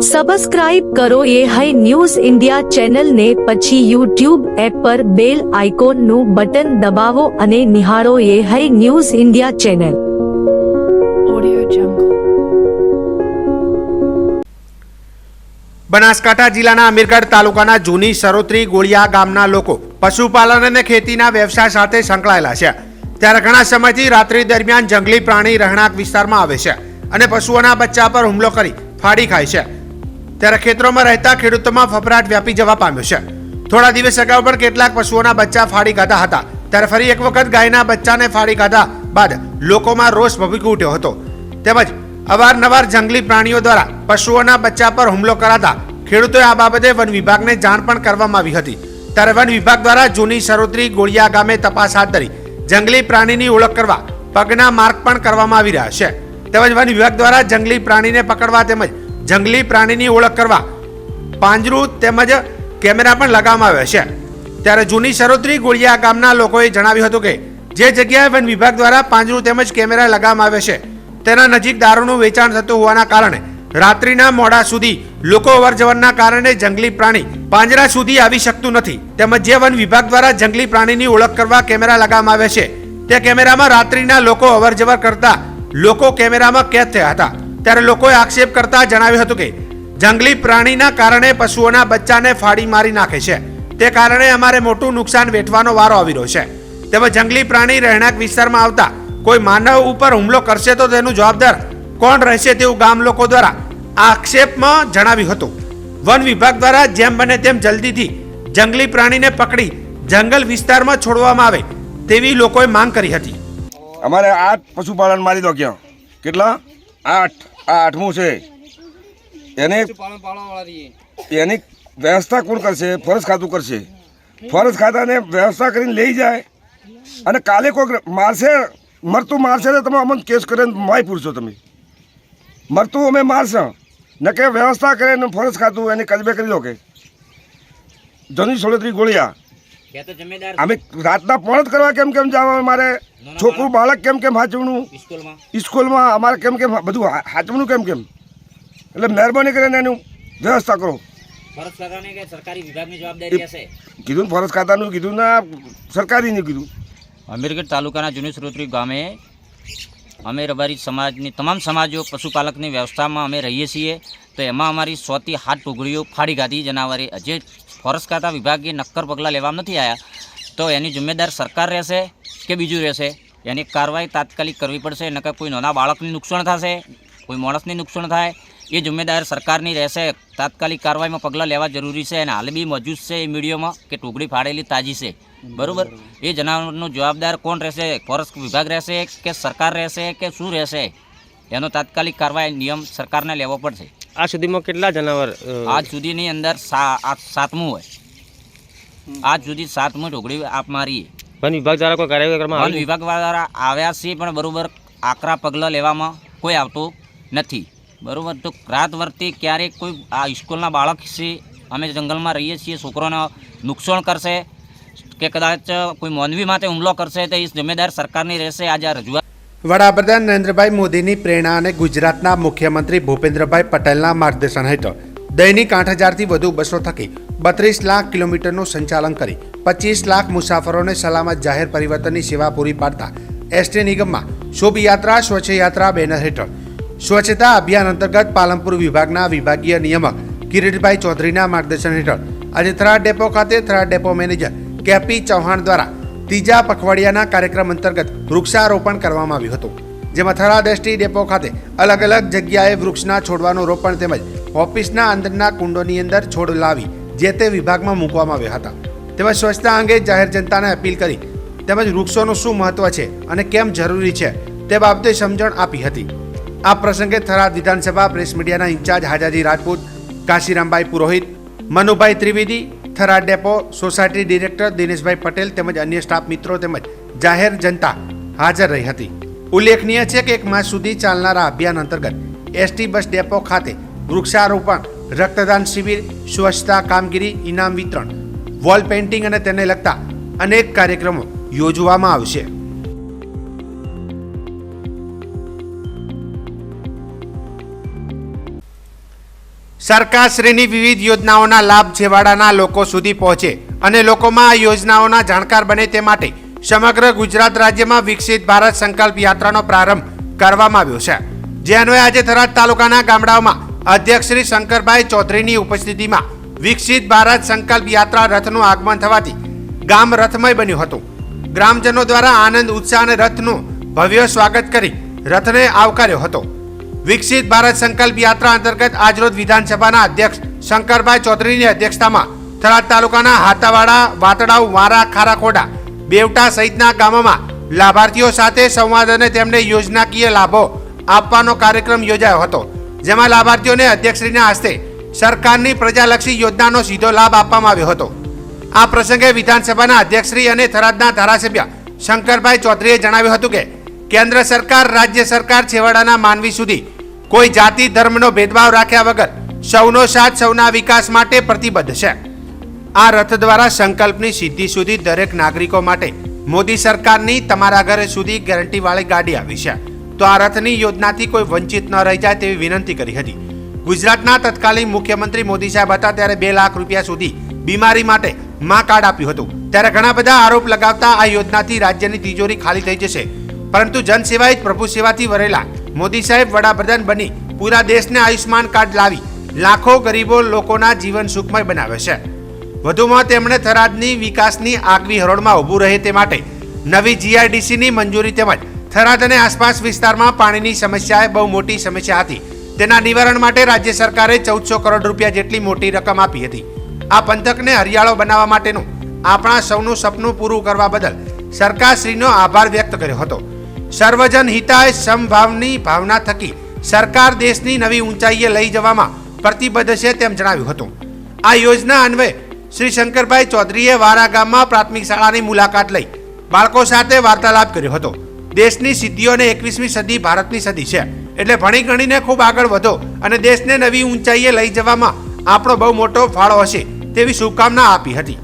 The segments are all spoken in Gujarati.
સબસ્ક્રાઇબ કરો એ હાઈ ન્યૂઝ ઇન્ડિયા ચેનલને, પછી યુટ્યુબ એપ પર બેલ આઇકોનનું બટન દબાવો અને નિહાળો એ high news India channel. Banaskantha જિલ્લાના અમીરગઢ તાલુકાના જૂની સરોત્રી ગોળિયા ગામના લોકો પશુપાલન અને ખેતીના વ્યવસાય સાથે સંકળાયેલા છે. ત્યારે ઘણા સમયથી રાત્રિ દરમિયાન જંગલી પ્રાણી રહેણાંક વિસ્તારમાં આવે છે અને પશુઓના બચ્ચા પર હુમલો કરી ફાડી ખાય છે. ત્યારે ખેતરોમાં રહેતા ખેડૂતોમાં ફફડાટ વ્યાપી જવા પામ્યો છે. થોડા દિવસ અગાઉ પણ કેટલાક પશુઓના બચ્ચા ફાડી ખાધા હતા. ત્યારે ફરી એક વખત ગાયના બચ્ચાને ફાડી ખાધા બાદ લોકોમાં રોષ ભભૂકી ઉઠ્યો હતો. તેમજ અવારનવાર જંગલી પ્રાણીઓ દ્વારા પશુઓના બચ્ચા પર હુમલો કરાતા ખેડૂતોએ આ બાબતે વન વિભાગને જાણ પણ કરવામાં આવી હતી. ત્યારે વન વિભાગ દ્વારા જૂની સરોત્રી ગોળિયા ગામે તપાસ હાથ ધરી જંગલી પ્રાણીની ઓળખ કરવા પગના માર્ક પણ કરવામાં આવી રહ્યા છે. તેમજ વન વિભાગ દ્વારા જંગલી પ્રાણીને પકડવા તેમજ જંગલી પ્રાણીની ઓળખ કરવા પાંજરું તેમજ કેમેરા પણ લગાવવામાં આવ્યા છે. ત્યારે જૂની સરોત્રી ગોળિયા ગામના લોકોએ જણાવ્યું હતું કે જે જગ્યાએ વન વિભાગ દ્વારા પાંજરું તેમજ કેમેરા લગાવવામાં આવ્યા છે તેના નજીક દારૂનું વેચાણ થતું હોવાના કારણે રાત્રિના મોડા સુધી લોકો અવરજવરના કારણે જંગલી પ્રાણી પાંજરા સુધી આવી શકતું નથી. તેમજ જે વન વિભાગ દ્વારા જંગલી પ્રાણીની ઓળખ કરવા કેમેરા લગાવવામાં આવ્યા છે તે કેમેરામાં રાત્રિના લોકો અવરજવર કરતા લોકો કેમેરામાં કેદ થયા હતા. ત્યારે લોકોએ આક્ષેપ કરતા જણાવ્યું હતું કે જંગલી પ્રાણીના કારણે પશુઓના બચ્ચાને ફાડી મારી નાખે છે, તે કારણે અમારે મોટું નુકસાન વેઠવાનો વારો આવી રહ્યો છે. તેમજ જંગલી પ્રાણી રહેણાંક વિસ્તારમાં આવતા કોઈ માનવ ઉપર હુમલો કરશે તો તેનું જવાબદાર કોણ રહેશે તેવું ગામ લોકો દ્વારા આક્ષેપમાં જણાવ્યું હતું. વન વિભાગ દ્વારા જેમ બને તેમ જલ્દીથી જંગલી પ્રાણીને પકડી જંગલ વિસ્તારમાં છોડવામાં આવે તેવી લોકોએ માંગ કરી હતી. અમારે 8 પશુપાલન મારી દો ક્યાં કેટલા 8મું છે. એની વ્યવસ્થા કોણ કરશે? ફોરેસ્ટ ખાતું કરશે. ફોરેસ્ટ ખાતાને વ્યવસ્થા કરીને લઈ જાય અને કાલે કોઈ મારશે, મરતું મારશે તો તમે અમને કેસ કરીને માય પૂછશો. તમે મરતું અમે મારશે ને કે વ્યવસ્થા કરે ને ફોરેસ્ટ ખાતું એની કજબે કરી દો. કે જૂની સરોત્રી ગોળિયા અમે રાતના પોણ જ કરવા કેમ જવા? મારે છોકરું બાળક કેમ હાચવનું સ્કૂલમાં અમારે કેમ બધું હાચવનું કેમ? એટલે મહેરબાની કરીને એનું વ્યવસ્થા કરો. કીધું ફોરેસ્ટ ખાતાનું કીધું ના સરકારીનું કીધું. અમીરગઢ તાલુકાના જૂની સરોત્રી ગામે અમે રબારી સમાજની તમામ સમાજો પશુપાલકની વ્યવસ્થામાં અમે રહીએ છીએ. તો એમાં અમારી 100 થી 7 ટુકડીઓ ફાડી ખાધી જનાવરે. જે ફોરેસ્ટ ખાતા વિભાગે નક્કર પગલાં લેવામાં નથી આવ્યા તો એની જિમ્મેદાર સરકાર રહેશે કે બીજું રહેશે? એની કાર્યવાહી તાત્કાલિક કરવી પડશે. નકર કોઈ નાના બાળકને નુકસાન થશે, કોઈ માણસને નુકસાન થાય એ જિમ્મેદાર સરકારની રહેશે. તાત્કાલિક કાર્યવાહીમાં પગલાં લેવા જરૂરી છે. અને હાલ બી મોજૂદ છે એ મીડિયામાં કે ટુકડી ફાડેલી તાજી છે, બરાબર? એ જનાવરનો જવાબદાર કોણ રહેશે? ફોરેસ્ટ વિભાગ રહેશે કે સરકાર રહેશે કે શું રહેશે? એનો તાત્કાલિક કાર્યવાહી નિયમ સરકારને લેવો પડશે. આ સુધીમાં કેટલા જનાવર? આજ સુધીની અંદર 7મું હોય. આજ સુધી 7મું ટુકડી આપ મારી. વન વિભાગ દ્વારા કોઈ કાર્યવાહી કરવામાં? વન વિભાગ દ્વારા આવ્યા છે પણ બરાબર આકરા પગલાં લેવામાં કોઈ આવતું નથી, બરાબર? તો રાત વર્તી ક્યારેક કોઈ આ સ્કૂલના બાળક છે, અમે જંગલમાં રહીએ છીએ, છોકરોને નુકસાન કરશે કે કદાચ કોઈ માનવી માટે હુમલો કરશે તો એ જિમ્મેદાર સરકારની રહેશે. આજે આ રજૂઆત વડાપ્રધાન નરેન્દ્રભાઈ મોદીની પ્રેરણા અને ગુજરાતના મુખ્યમંત્રી ભૂપેન્દ્રભાઈ પટેલના માર્ગદર્શન હેઠળ દૈનિક 8000થી વધુ બસો થકી 32 લાખ કિલોમીટરનું સંચાલન કરી 25 લાખ મુસાફરોને સલામત જાહેર પરિવર્તનની સેવા પૂરી પાડતા એસટી નિગમમાં શુભ યાત્રા સ્વચ્છ યાત્રા બેનર હેઠળ સ્વચ્છતા અભિયાન અંતર્ગત પાલનપુર વિભાગના વિભાગીય નિયામક કિરીટભાઈ ચૌધરીના માર્ગદર્શન હેઠળ આજે થરાદ ડેપો ખાતે Tharad depot manager KP Chauhan દ્વારા ત્રીજા પખવાડિયાના કાર્યક્રમ અંતર્ગત વૃક્ષારોપણ કરવામાં આવ્યું હતું. જેમાં થરાદ એસટી ડેપો ખાતે અલગ અલગ જગ્યાએ વૃક્ષના છોડવાનું રોપણ તેમજ ઓફિસના અંદરના કુંડોની અંદર છોડ લાવી જે તે વિભાગમાં મૂકવામાં આવ્યા હતા. તેમજ સ્વચ્છતા અંગે જાહેર જનતાને અપીલ કરી તેમજ વૃક્ષોનું શું મહત્વ છે અને કેમ જરૂરી છે તે બાબતે સમજણ આપી હતી. આ પ્રસંગે થરાદ વિધાનસભા પ્રેસ મીડિયાના incharge Hajaji Rajput, Kashirambhai Purohit, Manubhai Trivedi, Tharad depot society director Dineshbhai Patel તેમજ અન્ય સ્ટાફ મિત્રો તેમજ જાહેર જનતા હાજર રહી હતી. ઉલ્લેખનીય છે કે 1 માસ સુધી ચાલનારા અભિયાન અંતર્ગત એસટી બસ ડેપો ખાતે વૃક્ષારોપણ, રક્તદાન શિબિર, સ્વચ્છતા કામગીરી, ઇનામ વિતરણ, વોલ પેઇન્ટિંગ અને તેને લગતા અનેક કાર્યક્રમો યોજવામાં આવશે. સરકારશ્રીની વિવિધ યોજનાઓના લાભ છેવાડાના લોકો સુધી પહોંચે અને લોકોમાં આ યોજનાઓના જાણકાર બને તે માટે સમગ્ર ગુજરાત રાજ્યમાં વિકસિત ભારત સંકલ્પ યાત્રાનો પ્રારંભ કરવામાં આવ્યો છે, જે અન્વયે આજે થરાદ તાલુકાના ગામડાઓમાં અધ્યક્ષ શ્રી શંકરભાઈ ચૌધરીની ઉપસ્થિતિમાં વિકસિત ભારત સંકલ્પ યાત્રા રથનું આગમન થવાથી ગામ રથમય બન્યું હતું. ગ્રામજનો દ્વારા આનંદ ઉત્સાહ અને રથનું ભવ્ય સ્વાગત કરી રથને આવકાર્યો હતો. વિકસિત ભારત સંકલ્પ યાત્રા અંતર્ગત આજરોજ વિધાનસભાના અધ્યક્ષ શંકરભાઈ ચૌધરીની અધ્યક્ષતામાં થરાદ તાલુકાના હાતાવાડા, વાતડાવ, વારા, ખારાખોડા, બેવટા સહિતના ગામોમાં લાભાર્થીઓ સાથે સંવાદ અને તેમને યોજનાકીય લાભો આપવાનો કાર્યક્રમ યોજાયો હતો, જેમાં લાભાર્થીઓને અધ્યક્ષશ્રીના હસ્તે સરકારની પ્રજાલક્ષી યોજનાનો સીધો લાભ આપવામાં આવ્યો હતો. આ પ્રસંગે વિધાનસભાના અધ્યક્ષશ્રી અને થરાદના ધારાસભ્ય શંકરભાઈ ચૌધરીએ જણાવ્યું હતું કે કેન્દ્ર સરકાર, રાજ્ય સરકાર છેવાડાના માનવી સુધી કોઈ જાતિ ધર્મનો ભેદભાવ રાખ્યા વગર સૌનો સાથ, સૌના વિકાસ માટે પ્રતિબદ્ધ છે. આ રથ દ્વારા સંકલ્પની સિદ્ધિ સુધી દરેક નાગરિકો માટે મોદી સરકારની તમારા ઘર સુધી ગેરંટીવાળી ગાડી આવી છે, તો આ રથની યોજનાથી કોઈ વંચિત ન રહી જાય તેવી વિનંતી કરી હતી. ગુજરાતના તત્કાલીન મુખ્યમંત્રી મોદી સાહેબ હતા ત્યારે 2 લાખ રૂપિયા સુધી બીમારી માટે મા કાર્ડ આપ્યું હતું. ત્યારે ઘણા બધા આરોપ લગાવતા આ યોજનાથી રાજ્યની તિજોરી ખાલી થઈ જશે, પરંતુ જનસેવા જ પ્રભુ સેવાથી વરેલા મોદી સાહેબ વડાપ્રધાન બની પૂરા દેશને આયુષ્માન કાર્ડ લાવી લાખો ગરીબો લોકોના જીવન સુખમય બનાવે છે. વધુમાં તેમણે થરાદની વિકાસની આગવી હરોળમાં ઊભું રહે તે માટે નવી જીઆઈડીસીની મંજૂરી તેમજ થરાદ અને આસપાસ વિસ્તારમાં પાણીની સમસ્યાએ બહુ મોટી સમસ્યા હતી, તેના નિવારણ માટે રાજ્ય સરકારે 1400 કરોડ રૂપિયા જેટલી મોટી રકમ આપી હતી. આ પંથકને હરિયાળો બનાવવા માટેનું આપણા સૌનું સપનું પૂરું કરવા બદલ સરકારશ્રીનો આભાર વ્યક્ત કર્યો હતો. સર્વજન હિતાય સમભાવની ભાવના થકી સરકાર દેશની નવી ઊંચાઈએ લઈ જવામાં પ્રતિબદ્ધ છે તેમ જણાવ્યું હતું. આ યોજના અન્વયે શ્રી શંકરભાઈ ચૌધરીએ વારા ગામમાં પ્રાથમિક શાળાની મુલાકાત લઈ બાળકો સાથે વાર્તાલાપ કર્યો હતો. દેશની સિદ્ધિઓ અને 21મી સદી ભારતની સદી છે, એટલે ભણી ગણીને ખૂબ આગળ વધો અને દેશને નવી ઊંચાઈએ લઈ જવામાં આપણો બહુ મોટો ફાળો હશે તેવી શુભકામના આપી હતી.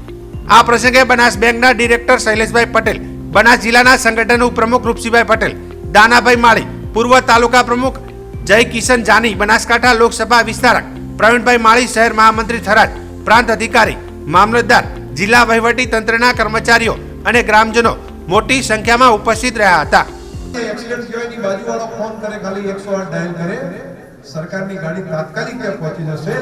આ પ્રસંગે બનાસ બેંકના ડિરેક્ટર શૈલેષભાઈ પટેલ, બનાસ જિલ્લાના સંગઠન ઉપપ્રમુખ રૂપસિંહભાઈ પટેલ, દાનાભાઈ માળી, પૂર્વ તાલુકા પ્રમુખ જય કિશન જાની, બનાસકાંઠા લોકસભા વિસ્તારક પ્રવીણભાઈ માળી, શહેર મહામંત્રી થરાદ, પ્રાંત અધિકારી, મામલતદાર, જિલ્લા વહીવટી તંત્રના કર્મચારીઓ અને ગ્રામજનો મોટી સંખ્યામાં ઉપસ્થિત રહ્યા હતા. એક્સિડન્ટ થયાની બાજુવાળો ફોન કરે, ખાલી 108 ડાયલ કરે, સરકારની ગાડી તાત્કાલિક ત્યાં પહોંચી જશે,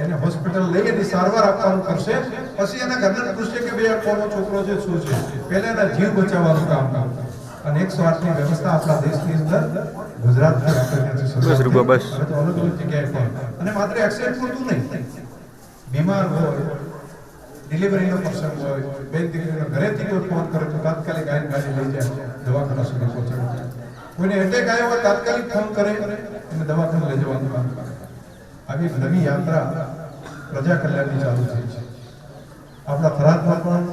એને હોસ્પિટલ લઈ એની સારવાર આપવાનું કરશે. પછી એના ઘરના પૂછશે કે ભાઈ આ કોનો છોકરો છે, શું છે, પહેલા એના જીવ બચાવવાનું કામ કરતા. અને 108 ની વ્યવસ્થા આપણા દેશની અંદર ગુજરાતની બસ અલગ અલગ જગ્યાએ પણ, અને માત્ર એક્સિડન્ટ પૂરતું નહીં, બીમાર હોય, ડિલિવરીનો પ્રસંગ હોય, બેન દીકરીના ઘરેથી કોઈ ફોન કરે તો તાત્કાલિક ગાડી લઈ જાય, દવાખાના સુધી પહોંચાડે. કોઈને એટેક આવ્યો હોય તાત્કાલિક ફોન કરે અને દવાખાને લઈ જવાનું કામ કરે. આવી નવી યાત્રા પ્રજા કલ્યાણની ચાલુ થઈ છે. આપણા થરાદમાં પણ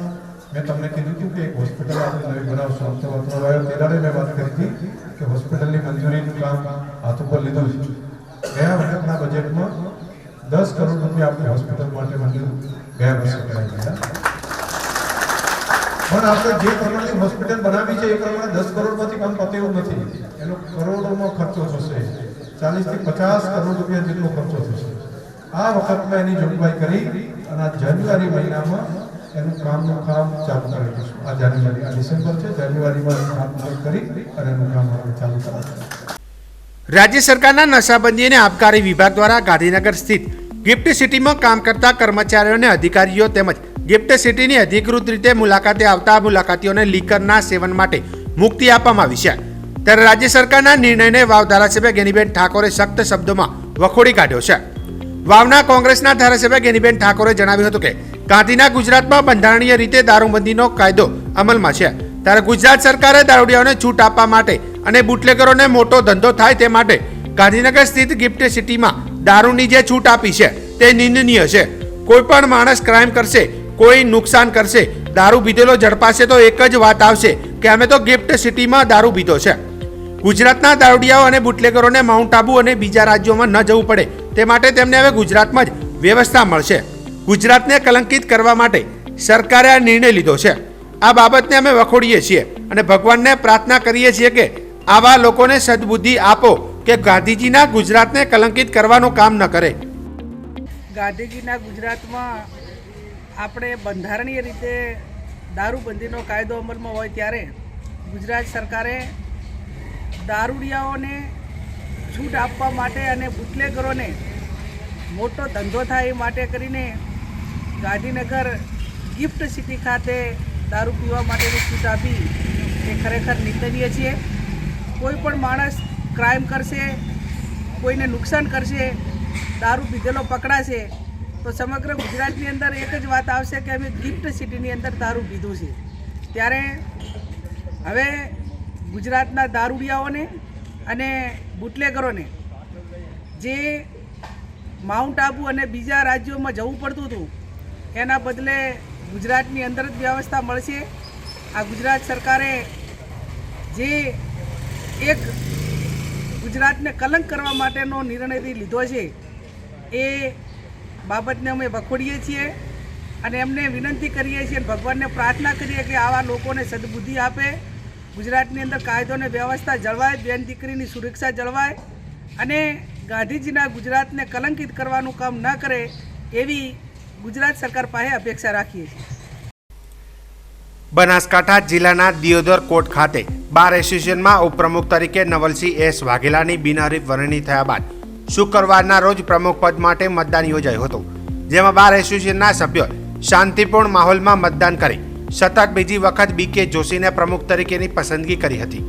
મેં તમને કીધું હતું કે એક હોસ્પિટલ આપણે નવી બનાવશું. ત્યારે મેં વાત કરી હતી કે હોસ્પિટલની મંજૂરીનું કામ હાથ ઉપર લીધું છે. ગયા વખતના બજેટમાં 10 કરોડ રૂપિયા આપણે હોસ્પિટલ માટે મંજૂર ગયા વર્ષે કરાવી દીધા. પણ આપણે જે પ્રમાણની હોસ્પિટલ બનાવી છે એ પ્રમાણે 10 કરોડમાંથી કામ પતે એવું નથી. એનો કરોડોમાં ખર્ચો થશે, 40 થી 50 કરોડ રૂપિયા જેટલો ખર્ચો થશે. આ વખતમાં એની જોગવાઈ કરી અને આ જાન્યુઆરી મહિનામાં એનું કામ ચાલુ કરી દઈશું. આ જાન્યુઆરી, આ ડિસેમ્બર છે, જાન્યુઆરીમાં કામ કરી અને એનું કામ ચાલુ કરાવશું. રાજ્ય સરકારના નશાબંધી અને આબકારી વિભાગ દ્વારા ગાંધીનગર સ્થિત ગિફ્ટ સિટીમાં કામ કરતા કર્મચારીઓ અને અધિકારીઓ તેમજ ગિફ્ટ સિટીની અધિકૃત રીતે મુલાકાતે આવતા મુલાકાતીઓને લીકરના સેવન માટે મુક્તિ આપવામાં આવી છે. ત્યારે રાજ્ય સરકારના નિર્ણયને વાવ ધારાસભ્ય ગેનીબેન ઠાકોરે સખ્ત શબ્દોમાં વખોડી કાઢ્યો છે. વાવના કોંગ્રેસના ધારાસભ્ય ગેનીબેન ઠાકોરે જણાવ્યું હતું કે ગાંધીના ગુજરાતમાં બંધારણીય રીતે દારૂબંધીનો કાયદો અમલમાં છે, ત્યારે ગુજરાત સરકારે દારૂડિયાઓને છૂટ આપવા માટે અને બુટલેગરોને મોટો ધંધો થાય તે માટે ગાંધીનગર સ્થિત ગિફ્ટ સિટીમાં દારૂની જે છૂટ આપી છે તે નિંદનીય છે. કોઈ પણ માણસ ક્રાઇમ કરશે, કોઈ નુકસાન કરશે, દારૂ પીધેલો ઝડપાશે તો એક જ વાત આવશે કે અમે તો ગિફ્ટ સિટીમાં દારૂ પીધો છે. ગુજરાતના દારૂડિયાઓ અને બુટલેગરોને માઉન્ટ આબુ અને બીજા રાજ્યોમાં ન જવું પડે તે માટે તેમને હવે ગુજરાતમાં જ વ્યવસ્થા મળશે. ગુજરાતને કલંકિત કરવા માટે સરકારે આ નિર્ણય લીધો છે. આ બાબતને અમે વખોડીએ છીએ અને ભગવાનને પ્રાર્થના કરીએ છીએ કે આવા લોકોને સદબુદ્ધિ આપો કે ગાંધીજીના ગુજરાતને કલંકિત કરવાનું કામ ન કરે. ગાંધીજીના ગુજરાતમાં આપણે બંધારણીય રીતે દારૂબંધીનો કાયદો અમલમાં હોય ત્યારે ગુજરાત સરકારે દારૂડિયાઓને છૂટ આપવા માટે અને બુટલેગરોને મોટો ધંધો થાય એ માટે કરીને ગાંધીનગર ગિફ્ટ સિટી ખાતે દારૂ પીવા માટેની છૂટ આપી એ ખરેખર નિંદનીય છે. કોઈ પણ માણસ ક્રાઇમ કરશે, કોઈને નુકસાન કરશે, દારૂ પીધેલો પકડાશે તો સમગ્ર ગુજરાતની અંદર એક જ વાત આવશે કે અમે ગિફ્ટ સિટીની અંદર દારૂ પીધું છે. ત્યારે હવે ગુજરાતના દારૂડિયાઓને અને બુટલેગરોને જે માઉન્ટ આબુ અને બીજા રાજ્યોમાં જવું પડતું હતું એના બદલે ગુજરાતની અંદર જ વ્યવસ્થા મળશે. આ ગુજરાત સરકારે જે એક ગુજરાતને કલંક કરવા માટેનો નિર્ણય લીધો છે એ બાબતને અમે વખોડીએ છીએ અને એમને વિનંતી કરીએ છીએ, ભગવાનને પ્રાર્થના કરીએ કે આવા લોકોને સદબુદ્ધિ આપે, ગુજરાતની અંદર કાયદો અને વ્યવસ્થા જળવાય, બેન દીકરીની સુરક્ષા જળવાય અને ગાંધીજીના ગુજરાતને કલંકિત કરવાનું કામ ન કરે એવી ગુજરાત સરકાર પાસે અપેક્ષા રાખીએ છીએ. બનાસકાંઠા જિલ્લાના દિયોદર કોટ ખાતે બાર એસોસિએશનમાં ઉપપ્રમુખ તરીકે નવલસિંહ એસ વાઘેલાની બિનહરીફ વરણી થયા બાદ શુક્રવારના રોજ પ્રમુખ પદ માટે મતદાન યોજાયું હતું, જેમાં બાર એસોસિએશનના સભ્યોએ શાંતિપૂર્ણ માહોલમાં મતદાન કરી સતત બીજી વખત બીકે જોશીને પ્રમુખ તરીકેની પસંદગી કરી હતી.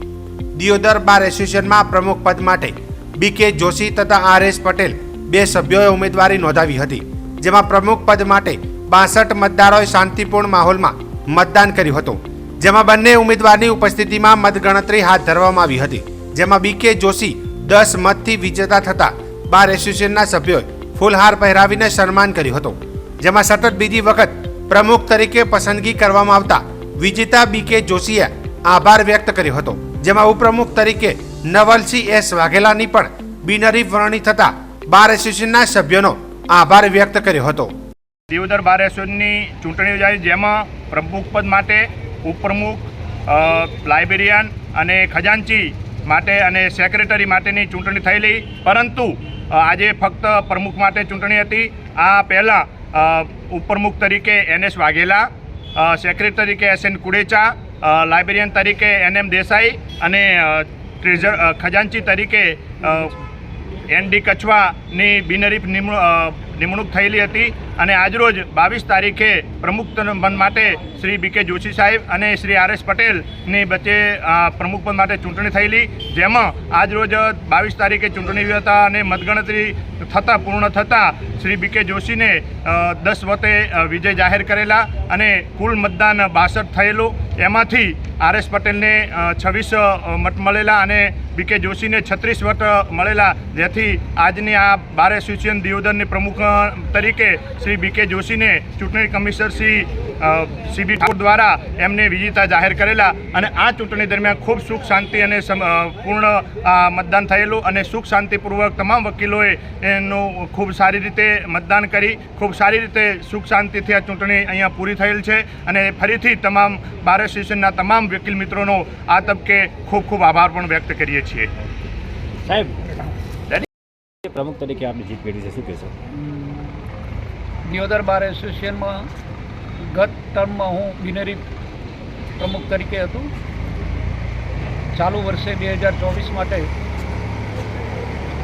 દિયોદર બાર એસોસિએશનમાં પ્રમુખ પદ માટે બીકે જોશી તથા આર.એસ. પટેલ બે સભ્યોએ ઉમેદવારી નોંધાવી હતી, જેમાં પ્રમુખ પદ માટે 62 મતદારોએ શાંતિપૂર્ણ માહોલમાં મતદાન કર્યું હતું, જેમાં બંને ઉમેદવારની ઉપસ્થિતિમાં મતગણતરી હાથ ધરવામાં આવી હતી, જેમાં બીકે જોશી 10 મતથી વિજેતા થતા બાર એસોસિએશનના સભ્યોએ ફૂલહાર પહેરાવીને સન્માન કર્યું હતું, જેમાં સતત બીજી વખત પ્રમુખ તરીકે પસંદગી કરવામાં આવતા વિજેતા બીકે જોશીએ આભાર વ્યક્ત કર્યો હતો, જેમાં ઉપપ્રમુખ તરીકે નવલસિંહ એસ વાઘેલાની પણ બિનહરીફ વરણી થતા બાર એસોસિએશનના સભ્યોનો આભાર વ્યક્ત કર્યો હતો. દિયોદર બાર એસોસિએશનની ચૂંટણી યોજાઈ, જેમાં પ્રમુખ પદ માટે ઉપપ્રમુખ, લાઇબ્રેરિયન અને ખજાનચી માટે અને સેક્રેટરી માટેની ચૂંટણી થયેલી, પરંતુ આજે ફક્ત પ્રમુખ માટે ચૂંટણી હતી. આ પહેલાં ઉપપ્રમુખ તરીકે N.S. વાઘેલા, સેક્રેટરી તરીકે S.N. કુડેચા, લાઇબ્રેરિયન તરીકે N.M. દેસાઈ અને ખજાનચી તરીકે N.D. કચ્છવાની બિનહરીફ નિમણૂક થયેલી હતી અને આજરોજ 22 તારીખે પ્રમુખ પદ માટે શ્રી બીકે જોશી સાહેબ અને શ્રી આર.એસ. પટેલની વચ્ચે પ્રમુખ પદ માટે ચૂંટણી થયેલી, જેમાં આજરોજ 22 તારીખે ચૂંટણી હતા અને મતગણતરી પૂર્ણ થતાં શ્રી બીકે જોશીને 10 વોટે વિજય જાહેર કરેલા અને કુલ મતદાન 62 થયેલું, એમાંથી આર.એસ. પટેલને 26 મત મળેલા અને બીકે જોશીને 36 વોટ મળેલા, જેથી આજની આ બાર એસોસિએશન દિયોદરની પ્રમુખ તરીકે શ્રી બીકે જોશીને ચૂંટણી કમિશનર શ્રી CB ઠાકોર દ્વારા એમને વિજેતા જાહેર કરેલા અને આ ચૂંટણી દરમિયાન ખૂબ સુખ શાંતિ અને પૂર્ણ મતદાન થયેલું અને સુખ શાંતિપૂર્વક તમામ વકીલોએ એનું ખૂબ સારી રીતે મતદાન કરી ખૂબ સારી રીતે સુખ શાંતિથી આ ચૂંટણી અહીંયા પૂરી થયેલ છે અને ફરીથી તમામ બાર એસોસિએશનના તમામ વકીલ મિત્રોનો આ તબકે ખૂબ ખૂબ આભાર પણ વ્યક્ત કરીએ છીએ. સાહેબ, પ્રમુખ તરીકે આપની જીત પેઢી છે, શું કહેશો? દિયોદર બાર એસોસિએશનમાં ગત ટર્મમાં હું બિનહરીફ પ્રમુખ તરીકે હતો. ચાલુ વર્ષે 2024 માટે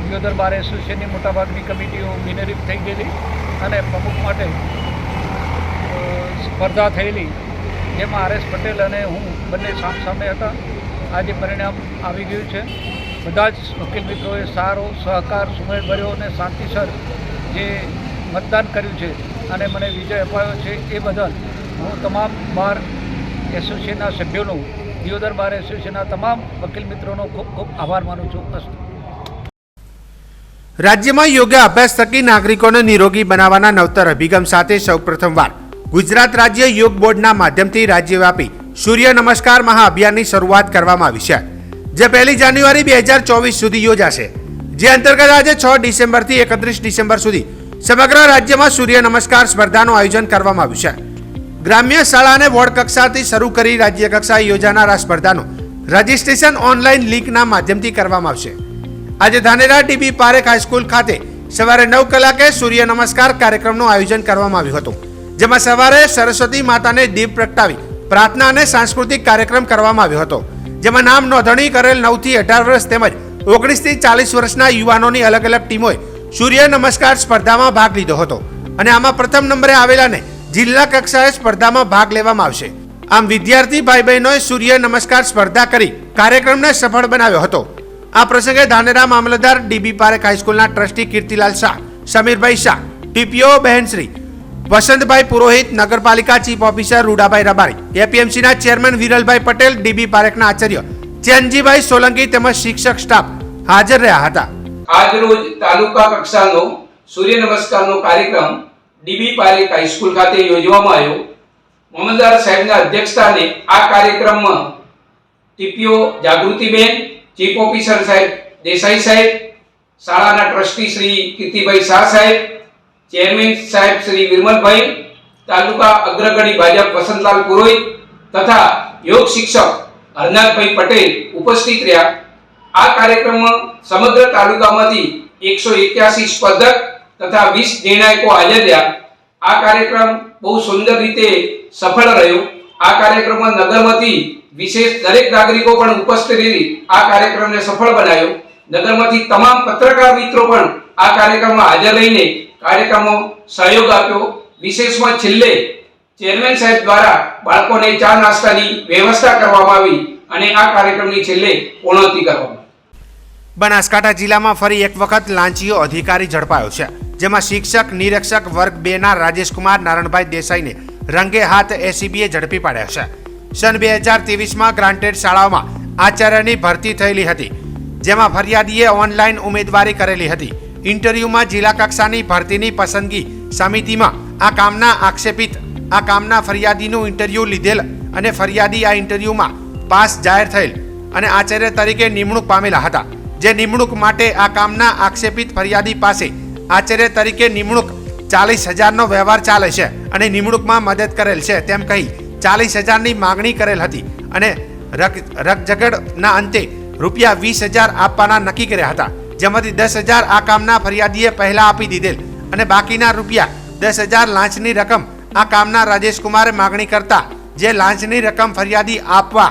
દિયોદર બાર એસોસિએશનની મોટાભાગની કમિટીઓ બિનહરીફ થઈ ગયેલી અને પ્રમુખ માટે સ્પર્ધા થયેલી, જેમાં આર.એસ. પટેલ અને હું બંને સામસામે હતા. આજે પરિણામ આવી ગયું છે. બધા જ વકીલ મિત્રોએ સારો સહકાર, સુમેળભર્યો અને શાંતિસર જે મતદાન કર્યું છે અને મને વિજય અપાયો છે એ બદલ હું તમામ બાર એસોસિએશનના સભ્યોનો, દિયોદર બાર એસોસિએશનના તમામ વકીલ મિત્રોનો ખૂબ ખૂબ આભાર માનું છું. રાજ્યમાં યોગ્ય અભ્યાસ થકી નાગરિકોને નિરોગી બનાવવાના નવતર અભિગમ સાથે સૌપ્રથમવાર ગુજરાત રાજ્ય યોગ બોર્ડના માધ્યમથી રાજ્યવ્યાપી સૂર્ય નમસ્કાર મહાઅભિયાનની શરૂઆત કરવામાં આવી છે, જે 1 જાન્યુઆરી 2024 સુધી યોજાશે, જે અંતર્ગત આજે 6 ડિસેમ્બરથી 31 ડિસેમ્બર સુધી સમગ્ર રાજ્યમાં સૂર્ય નમસ્કાર સ્પર્ધાનું આયોજન કરવામાં આવ્યું છે. ગ્રામ્ય શાળા અને વોર્ડ કક્ષાથી શરૂ કરી રાજ્ય કક્ષાએ યોજાનાર આ સ્પર્ધાનું રજીસ્ટ્રેશન ઓનલાઈન લિંકના માધ્યમથી કરવામાં આવશે. આજે ધાનેરા DB પારેખ હાઈસ્કૂલ ખાતે સવારે 9 કલાકે સૂર્ય નમસ્કાર કાર્યક્રમનું આયોજન કરવામાં આવ્યું હતું, જેમાં સવારે સરસ્વતી માતાને દીપ પ્રગટાવી પ્રાર્થના અને સાંસ્કૃતિક કાર્યક્રમ કરવામાં આવ્યો હતો, જેમાં નામ નોંધણી કરેલ 9 થી 18 વર્ષ તેમજ 19 થી 40 વર્ષના યુવાનોની અલગ અલગ ટીમોએ સૂર્ય નમસ્કાર સ્પર્ધામાં ભાગ લીધો હતો અને આમાં પ્રથમ નંબરે આવેલાને જિલ્લા કક્ષાએ સ્પર્ધામાં ભાગ લેવામાં આવશે. આમ વિદ્યાર્થી ભાઈ બહેનોએ સૂર્ય નમસ્કાર સ્પર્ધા કરી કાર્યક્રમને સફળ બનાવ્યો હતો. આ પ્રસંગે ધાનેરા મામલતદાર ડીબી પારેખ હાઈસ્કૂલના ટ્રસ્ટી કીર્તિલાલ શાહ, સમીરભાઈ શાહ, ટીપીઓ બહેનશ્રી વસંતભાઈ પુરોહિત, નગરપાલિકા ચીફ ઓફિસર રૂડાભાઈ રબારી, એપીએમસીના ચેરમેન વિરલભાઈ પટેલ, ડીબી પારેખના આચાર્ય ચેનજીભાઈ સોલંકી તેમજ શિક્ષક સ્ટાફ હાજર રહ્યા હતા. આજરોજ તાલુકા કક્ષાનો સૂર્ય નમસ્કારનો કાર્યક્રમ ડીબી પારેખ હાઈસ્કૂલ ખાતે યોજવામાં આવ્યો. મામલતદાર સાહેબના અધ્યક્ષસ્થાને આ કાર્યક્રમમાં ટીપીઓ જાગૃતિબેન, ચીફ ઓફિસર સાહેબ દેસાઈ સાહેબ, શાળાના ટ્રસ્ટી શ્રી કીર્તિભાઈ શાહ સાહેબ, ચેરમેન સાહેબ શ્રી વિરમલભાઈ, તાલુકા અગ્રગણી ભાજપ વસંતલાલ પુરોહિત તથા યોગ શિક્ષક હરનાથભાઈ પટેલ ઉપસ્થિત રહ્યા. આ કાર્યક્રમમાં સમગ્ર તાલુકામાંથી 181 સ્પર્ધક તથા 20 નિર્ણાયકો હાજર રહ્યા. આ કાર્યક્રમ બહુ સુંદર રીતે સફળ રહ્યો. આ કાર્યક્રમમાં નગરમાંથી વિશેષ દરેક નાગરિકો પણ ઉપસ્થિત રહી આ કાર્યક્રમને સફળ બનાવ્યો. નગરમાંથી તમામ પત્રકાર મિત્રો પણ આ કાર્યક્રમમાં હાજર રહીને કાર્યક્રમમાં સહયોગ આપ્યો. વિશેષમાં છેલ્લે ચેરમેન સાહેબ દ્વારા બાળકોને ચા નાસ્તાની વ્યવસ્થા કરવામાં આવી અને આ કાર્યક્રમની છેલ્લે પૂર્ણાહુતિ કરવામાં. બનાસકાંઠા જિલ્લામાં ફરી એક વખત લાંચીયો અધિકારી ઝડપાયો છે, જેમાં શિક્ષક નિરીક્ષક વર્ગ 2 ના રાજેશકુમાર નારણભાઈ દેસાઈને રંગે હાથ એસીબીએ ઝડપી પાડ્યા છે. સન 2023માં ગ્રાન્ટેડ શાળાઓમાં આચાર્યની ભરતી થયેલી હતી, જેમાં ફરિયાદીએ ઓનલાઈન ઉમેદવારી કરેલી હતી. ઇન્ટરવ્યુમાં જિલ્લા કક્ષાની ભરતીની પસંદગી સમિતિમાં આ કામના ફરિયાદીનું ઇન્ટરવ્યુ લીધેલ અને ફરિયાદી આ ઇન્ટરવ્યુમાં પાસ જાહેર થયેલ અને આચાર્ય તરીકે નિમણૂક પામેલા હતા. જે નિમણૂક માટે આ કામના આક્ષેપિત ફરિયાદી પાસે આચાર્ય તરીકે નિમણૂક 40,000નો વ્યવહાર ચાલે છે અને નિમણૂકમાં મદદ કરેલ છે તેમ કહી 40,000ની માંગણી કરેલ હતી અને રકઝગડના અંતે રૂપિયા 20,000 આપવાના નક્કી કર્યા હતા, જેમાંથી 10,000 આ કામના ફરિયાદીએ પહેલા આપી દીધેલ અને બાકીના રૂપિયા 10,000 લાંચની રકમ આ કામના રાજેશકુમારે માંગણી કરતા જે લાંચની રકમ ફરિયાદી આપવા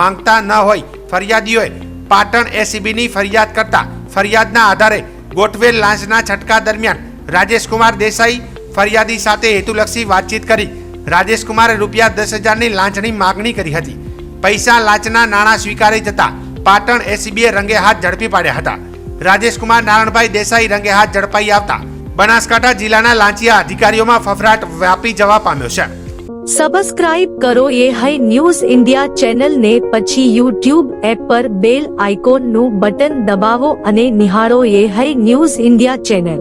માંગતા ન હોય ફરિયાદીઓએ પાટણ એસીબીની ફરિયાદ કરતા ફરિયાદના આધારે ગોઠવેલ લાંચના છટકા દરમિયાન રાજેશકુમાર દેસાઈ ફરિયાદી સાથે હેતુલક્ષી વાતચીત કરી રાજેશકુમારે રૂપિયા 10,000ની લાંચની માંગણી કરી હતી. પૈસા લાંચના નાણાં સ્વીકારી જતા પાટણ એસીબીએ રંગે હાથ ઝડપી પાડ્યા હતા. રાજેશકુમાર નારણભાઈ દેસાઈ રંગે હાથ ઝડપાઈ આવતા બનાસકાંઠા જિલ્લાના લાંચિયા અધિકારીઓમાં ફફડાટ વ્યાપી જવા પામ્યો છે. સબસ્ક્રાઇબ કરો ये है न्यूज इंडिया चैनल ने પછી YouTube એપ પર બેલ આઇકોન નું બટન દબાવો અને નિહાળો ये है न्यूज इंडिया चैनल.